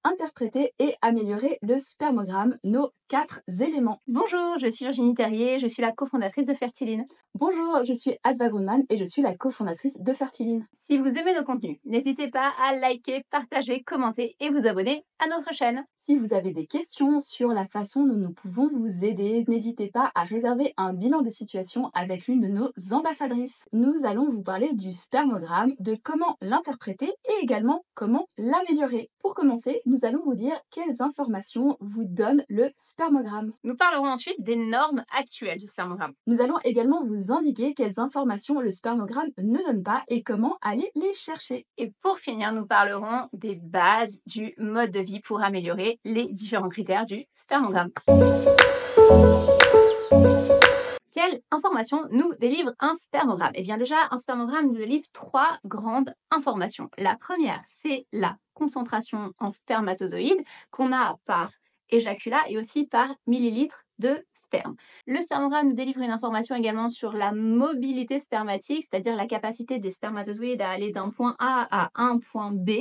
Interpréter et améliorer le spermogramme, nos 4 éléments. Bonjour, je suis Virginie Terrier, je suis la cofondatrice de Fertiline. Bonjour, je suis Adva Grundmann et je suis la cofondatrice de Fertiline. Si vous aimez nos contenus, n'hésitez pas à liker, partager, commenter et vous abonner à notre chaîne. Si vous avez des questions sur la façon dont nous pouvons vous aider, n'hésitez pas à réserver un bilan de situation avec l'une de nos ambassadrices. Nous allons vous parler du spermogramme, de comment l'interpréter et également comment l'améliorer. Pour commencer, nous allons vous dire quelles informations vous donne le spermogramme. Nous parlerons ensuite des normes actuelles du spermogramme. Nous allons également vous indiquer quelles informations le spermogramme ne donne pas et comment aller les chercher. Et pour finir, nous parlerons des bases du mode de vie pour améliorer les différents critères du spermogramme. Quelle information nous délivre un spermogramme? Eh bien déjà, un spermogramme nous délivre 3 grandes informations. La première, c'est la concentration en spermatozoïdes qu'on a par éjaculat et aussi par millilitre de sperme. Le spermogramme nous délivre une information également sur la mobilité spermatique, c'est-à-dire la capacité des spermatozoïdes à aller d'un point A à un point B,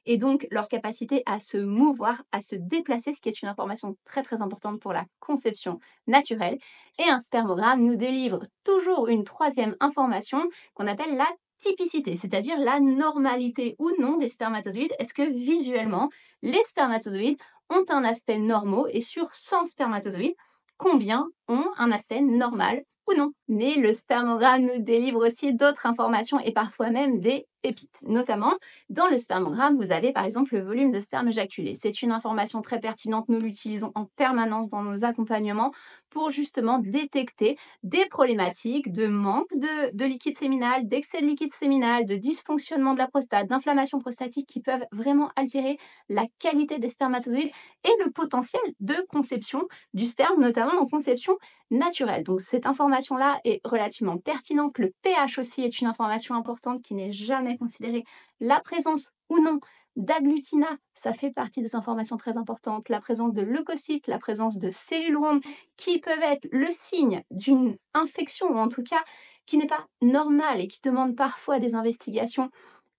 et donc leur capacité à se mouvoir, à se déplacer, ce qui est une information très très importante pour la conception naturelle. Et un spermogramme nous délivre toujours une troisième information qu'on appelle la typicité, c'est-à-dire la normalité ou non des spermatozoïdes. Est-ce que visuellement, les spermatozoïdes ont un aspect normal et sur 100 spermatozoïdes, combien ont un aspect normal ou non? Mais le spermogramme nous délivre aussi d'autres informations et parfois même des pépites. Notamment, dans le spermogramme, vous avez par exemple le volume de sperme éjaculé. C'est une information très pertinente, nous l'utilisons en permanence dans nos accompagnements pour justement détecter des problématiques de manque de liquide séminal, d'excès de liquide séminal, de dysfonctionnement de la prostate, d'inflammation prostatique qui peuvent vraiment altérer la qualité des spermatozoïdes et le potentiel de conception du sperme, notamment en conception naturelle. Donc cette information-là est relativement pertinente. Le pH aussi est une information importante qui n'est jamais considérée. La présence ou non d'agglutinat, ça fait partie des informations très importantes. La présence de leucocytes, la présence de cellules rondes qui peuvent être le signe d'une infection ou en tout cas qui n'est pas normale et qui demande parfois des investigations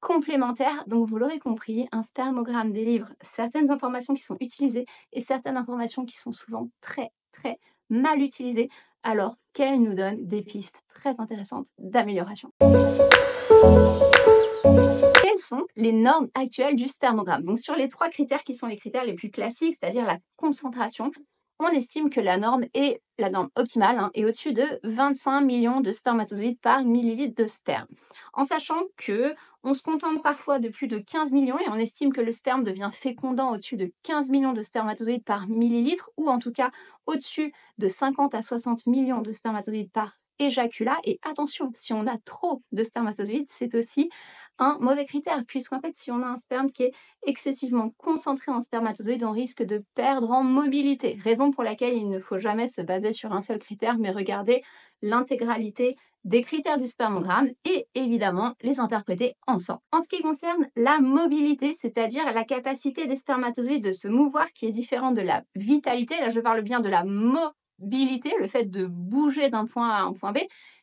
complémentaires. Donc vous l'aurez compris, un spermogramme délivre certaines informations qui sont utilisées et certaines informations qui sont souvent très très mal utilisées, alors qu'elles nous donnent des pistes très intéressantes d'amélioration. Quelles sont les normes actuelles du spermogramme? Donc sur les 3 critères qui sont les critères les plus classiques, c'est-à-dire la concentration, on estime que la norme optimale est au-dessus de 25 millions de spermatozoïdes par millilitre de sperme. En sachant que on se contente parfois de plus de 15 millions et on estime que le sperme devient fécondant au-dessus de 15 millions de spermatozoïdes par millilitre ou en tout cas au-dessus de 50 à 60 millions de spermatozoïdes par éjaculat. Et attention, si on a trop de spermatozoïdes, c'est aussi un mauvais critère, puisqu'en fait, si on a un sperme qui est excessivement concentré en spermatozoïdes, on risque de perdre en mobilité. Raison pour laquelle il ne faut jamais se baser sur un seul critère, mais regarder l'intégralité des critères du spermogramme et évidemment les interpréter ensemble. En ce qui concerne la mobilité, c'est-à-dire la capacité des spermatozoïdes de se mouvoir, qui est différente de la vitalité, là je parle bien de la mobilité, le fait de bouger d'un point A à un point B,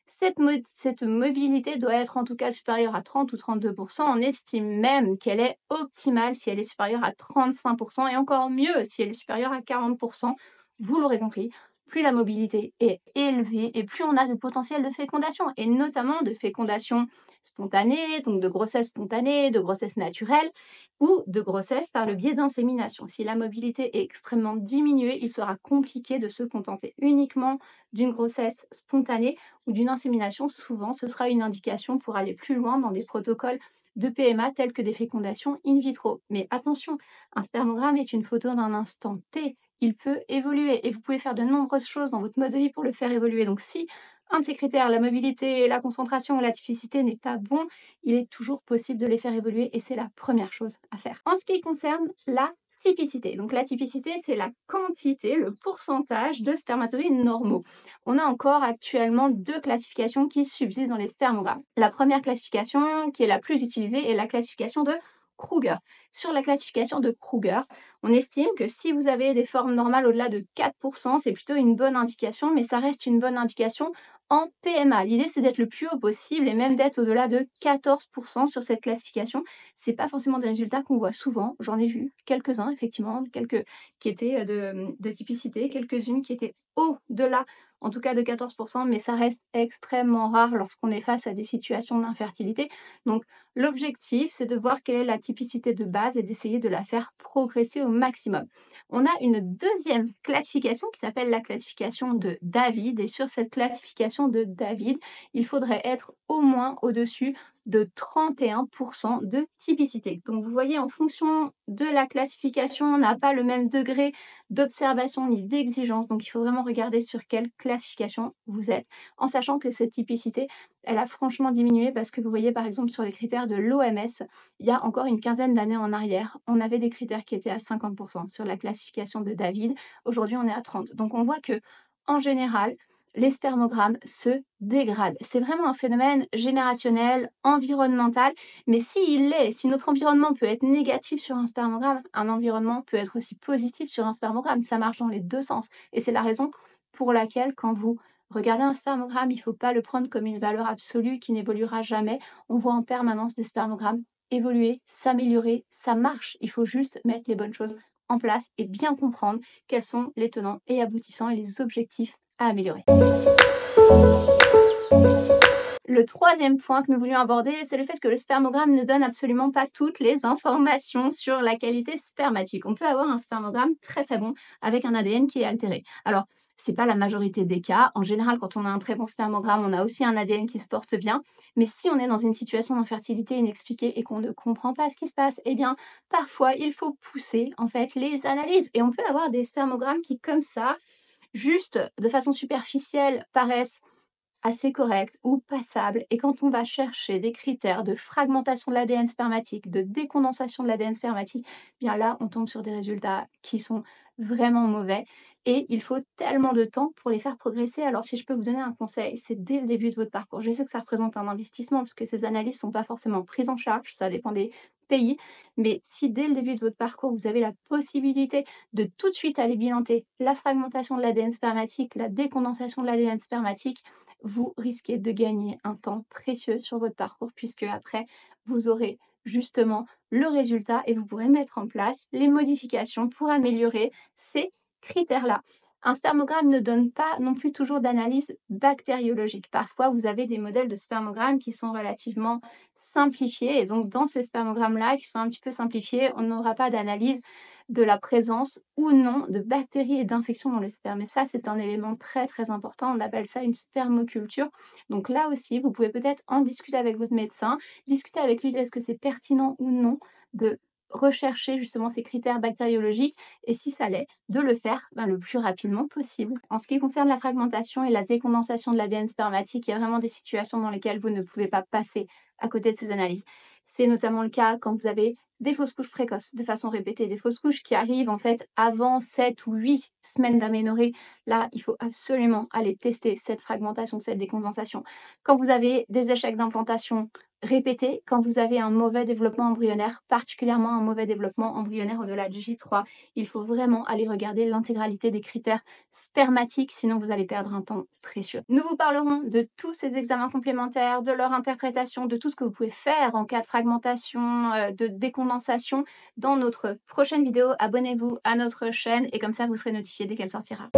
cette mobilité doit être en tout cas supérieure à 30 ou 32%. On estime même qu'elle est optimale si elle est supérieure à 35% et encore mieux si elle est supérieure à 40%. Vous l'aurez compris, plus la mobilité est élevée et plus on a de potentiel de fécondation, et notamment de fécondation spontanée, donc de grossesse spontanée, de grossesse naturelle ou de grossesse par le biais d'insémination. Si la mobilité est extrêmement diminuée, il sera compliqué de se contenter uniquement d'une grossesse spontanée ou d'une insémination. Souvent, ce sera une indication pour aller plus loin dans des protocoles de PMA tels que des fécondations in vitro. Mais attention, un spermogramme est une photo d'un instant T. Il peut évoluer et vous pouvez faire de nombreuses choses dans votre mode de vie pour le faire évoluer. Donc si un de ces critères, la mobilité, la concentration, la typicité n'est pas bon, il est toujours possible de les faire évoluer et c'est la première chose à faire. En ce qui concerne la typicité, donc la typicité, c'est la quantité, le pourcentage de spermatozoïdes normaux. On a encore actuellement 2 classifications qui subsistent dans les spermogrammes. La première classification, qui est la plus utilisée, est la classification de Kruger. Sur la classification de Kruger, on estime que si vous avez des formes normales au-delà de 4%, c'est plutôt une bonne indication, mais ça reste une bonne indication en PMA. L'idée, c'est d'être le plus haut possible et même d'être au-delà de 14% sur cette classification. C'est pas forcément des résultats qu'on voit souvent. J'en ai vu quelques-uns, effectivement, quelques qui étaient de typicité, quelques-unes qui étaient au-delà, en tout cas de 14%, mais ça reste extrêmement rare lorsqu'on est face à des situations d'infertilité. Donc, l'objectif, c'est de voir quelle est la typicité de base et d'essayer de la faire progresser au maximum. On a une deuxième classification qui s'appelle la classification de David. Et sur cette classification de David, il faudrait être au moins au-dessus de 31% de typicité. Donc vous voyez, en fonction de la classification, on n'a pas le même degré d'observation ni d'exigence. Donc il faut vraiment regarder sur quelle classification vous êtes, en sachant que cette typicité, elle a franchement diminué parce que vous voyez, par exemple, sur les critères de l'OMS, il y a encore une quinzaine d'années en arrière, on avait des critères qui étaient à 50% sur la classification de David. Aujourd'hui, on est à 30. Donc on voit que, en général, les spermogrammes se dégradent. C'est vraiment un phénomène générationnel, environnemental, mais si notre environnement peut être négatif sur un spermogramme, un environnement peut être aussi positif sur un spermogramme. Ça marche dans les deux sens. Et c'est la raison pour laquelle, quand vous regardez un spermogramme, il ne faut pas le prendre comme une valeur absolue qui n'évoluera jamais. On voit en permanence des spermogrammes évoluer, s'améliorer, ça marche. Il faut juste mettre les bonnes choses en place et bien comprendre quels sont les tenants et aboutissants et les objectifs à améliorer. Le troisième point que nous voulions aborder, c'est le fait que le spermogramme ne donne absolument pas toutes les informations sur la qualité spermatique. On peut avoir un spermogramme très très bon avec un ADN qui est altéré. Alors, c'est pas la majorité des cas. En général, quand on a un très bon spermogramme, on a aussi un ADN qui se porte bien. Mais si on est dans une situation d'infertilité inexpliquée et qu'on ne comprend pas ce qui se passe, eh bien, parfois, il faut pousser en fait les analyses. Et on peut avoir des spermogrammes qui, comme ça, juste de façon superficielle, paraissent assez correctes ou passables. Et quand on va chercher des critères de fragmentation de l'ADN spermatique, de décondensation de l'ADN spermatique, bien là, on tombe sur des résultats qui sont vraiment mauvais. Et il faut tellement de temps pour les faire progresser. Alors, si je peux vous donner un conseil, c'est dès le début de votre parcours. Je sais que ça représente un investissement parce que ces analyses ne sont pas forcément prises en charge, ça dépend des pays. Mais si dès le début de votre parcours, vous avez la possibilité de tout de suite aller bilanter la fragmentation de l'ADN spermatique, la décondensation de l'ADN spermatique, vous risquez de gagner un temps précieux sur votre parcours puisque après, vous aurez justement le résultat et vous pourrez mettre en place les modifications pour améliorer ces critères-là. Un spermogramme ne donne pas non plus toujours d'analyse bactériologique. Parfois, vous avez des modèles de spermogramme qui sont relativement simplifiés et donc dans ces spermogrammes-là, qui sont un petit peu simplifiés, on n'aura pas d'analyse de la présence ou non de bactéries et d'infections dans le sperme. Et ça, c'est un élément très très important. On appelle ça une spermoculture. Donc là aussi, vous pouvez peut-être en discuter avec votre médecin, discuter avec lui, est-ce que c'est pertinent ou non de rechercher justement ces critères bactériologiques et si ça l'est, de le faire le plus rapidement possible. En ce qui concerne la fragmentation et la décondensation de l'ADN spermatique, il y a vraiment des situations dans lesquelles vous ne pouvez pas passer à côté de ces analyses. C'est notamment le cas quand vous avez des fausses couches précoces de façon répétée, des fausses couches qui arrivent en fait avant 7 ou 8 semaines d'aménorrhée. Là, il faut absolument aller tester cette fragmentation, cette décondensation. Quand vous avez des échecs d'implantation répétés, quand vous avez un mauvais développement embryonnaire, particulièrement un mauvais développement embryonnaire au-delà de J3, il faut vraiment aller regarder l'intégralité des critères spermatiques, sinon vous allez perdre un temps précieux. Nous vous parlerons de tous ces examens complémentaires, de leur interprétation, de tout ce que vous pouvez faire en cas de fragmentation, de décondensation dans notre prochaine vidéo. Abonnez-vous à notre chaîne et comme ça vous serez notifié dès qu'elle sortira.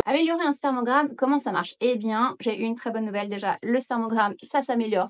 Améliorer un spermogramme, comment ça marche? Eh bien, j'ai une très bonne nouvelle déjà. Le spermogramme, ça s'améliore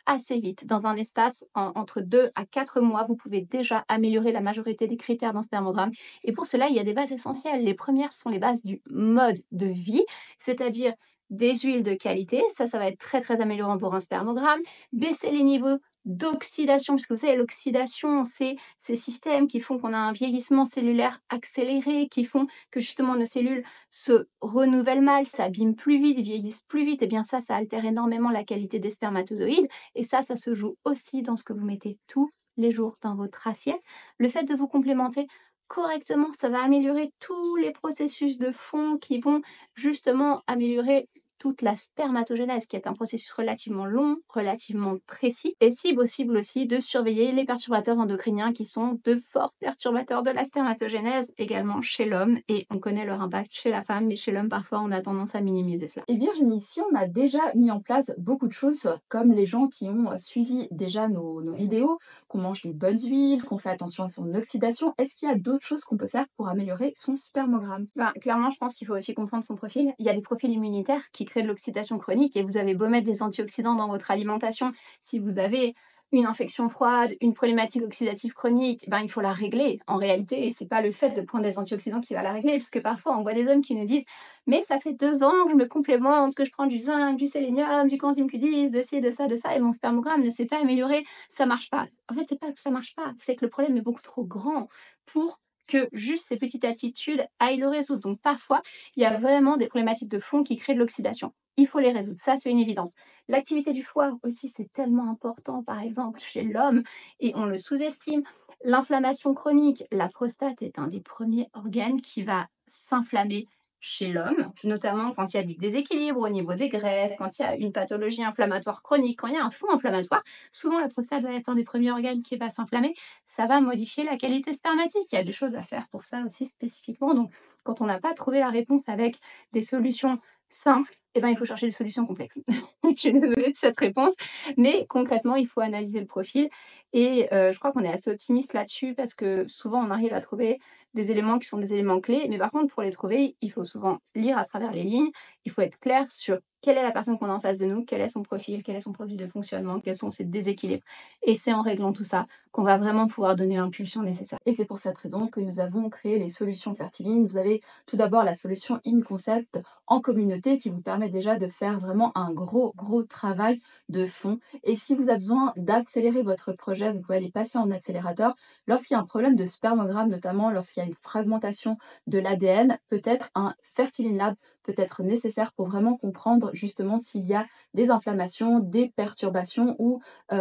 assez vite. Dans un espace entre 2 à 4 mois, vous pouvez déjà améliorer la majorité des critères d'un spermogramme. Et pour cela, il y a des bases essentielles. Les premières sont les bases du mode de vie, c'est-à-dire des huiles de qualité. Ça va être très très améliorant pour un spermogramme. Baisser les niveaux d'oxydation, puisque vous savez, l'oxydation, c'est ces systèmes qui font qu'on a un vieillissement cellulaire accéléré, qui font que justement nos cellules se renouvellent mal, s'abîment plus vite, vieillissent plus vite, et bien ça altère énormément la qualité des spermatozoïdes. Et ça se joue aussi dans ce que vous mettez tous les jours dans votre assiette. Le fait de vous complémenter correctement, ça va améliorer tous les processus de fond qui vont justement améliorer toute la spermatogénèse, qui est un processus relativement long, relativement précis, et si possible aussi de surveiller les perturbateurs endocriniens qui sont de forts perturbateurs de la spermatogénèse également chez l'homme, et on connaît leur impact chez la femme, mais chez l'homme parfois on a tendance à minimiser cela. Et Virginie, si on a déjà mis en place beaucoup de choses, comme les gens qui ont suivi déjà nos vidéos, qu'on mange des bonnes huiles, qu'on fait attention à son oxydation, est-ce qu'il y a d'autres choses qu'on peut faire pour améliorer son spermogramme? Ben, clairement, je pense qu'il faut aussi comprendre son profil. Il y a des profils immunitaires qui créent de l'oxydation chronique et vous avez beau mettre des antioxydants dans votre alimentation, si vous avez une infection froide, une problématique oxydative chronique, ben, il faut la régler en réalité. Et c'est pas le fait de prendre des antioxydants qui va la régler, parce que parfois on voit des hommes qui nous disent mais ça fait 2 ans que je me complémente, que je prends du zinc, du sélénium, du coenzyme Q10, de ci, de ça, et mon spermogramme ne s'est pas amélioré, ça marche pas. En fait, c'est pas que ça marche pas, c'est que le problème est beaucoup trop grand pour que juste ces petites attitudes aillent le résoudre. Donc parfois, il y a vraiment des problématiques de fond qui créent de l'oxydation. Il faut les résoudre, ça c'est une évidence. L'activité du foie aussi, c'est tellement important, par exemple, chez l'homme, et on le sous-estime. L'inflammation chronique, la prostate est un des premiers organes qui va s'inflammer chez l'homme, notamment quand il y a du déséquilibre au niveau des graisses, quand il y a une pathologie inflammatoire chronique, quand il y a un fond inflammatoire, souvent la prostate va être un des premiers organes qui va s'inflammer. Ça va modifier la qualité spermatique. Il y a des choses à faire pour ça aussi spécifiquement. Donc, quand on n'a pas trouvé la réponse avec des solutions simples, eh ben, il faut chercher des solutions complexes. Je suis désolée de cette réponse, mais concrètement, il faut analyser le profil. Et je crois qu'on est assez optimiste là-dessus parce que souvent, on arrive à trouver des éléments qui sont des éléments clés. Mais par contre, pour les trouver, il faut souvent lire à travers les lignes. Il faut être clair sur quelle est la personne qu'on a en face de nous, quel est son profil de fonctionnement, quels sont ses déséquilibres. Et c'est en réglant tout ça qu'on va vraiment pouvoir donner l'impulsion nécessaire. Et c'est pour cette raison que nous avons créé les solutions Fertiline. Vous avez tout d'abord la solution InConcept en communauté qui vous permet déjà de faire vraiment un gros travail de fond. Et si vous avez besoin d'accélérer votre projet, vous pouvez aller passer en accélérateur. Lorsqu'il y a un problème de spermogramme, notamment lorsqu'il y a une fragmentation de l'ADN, peut-être un Fertiline Lab peut être nécessaire pour vraiment comprendre justement s'il y a des inflammations, des perturbations ou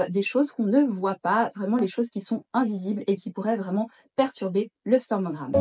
des choses qu'on ne voit pas, vraiment les choses qui sont invisibles et qui pourraient vraiment perturber le spermogramme.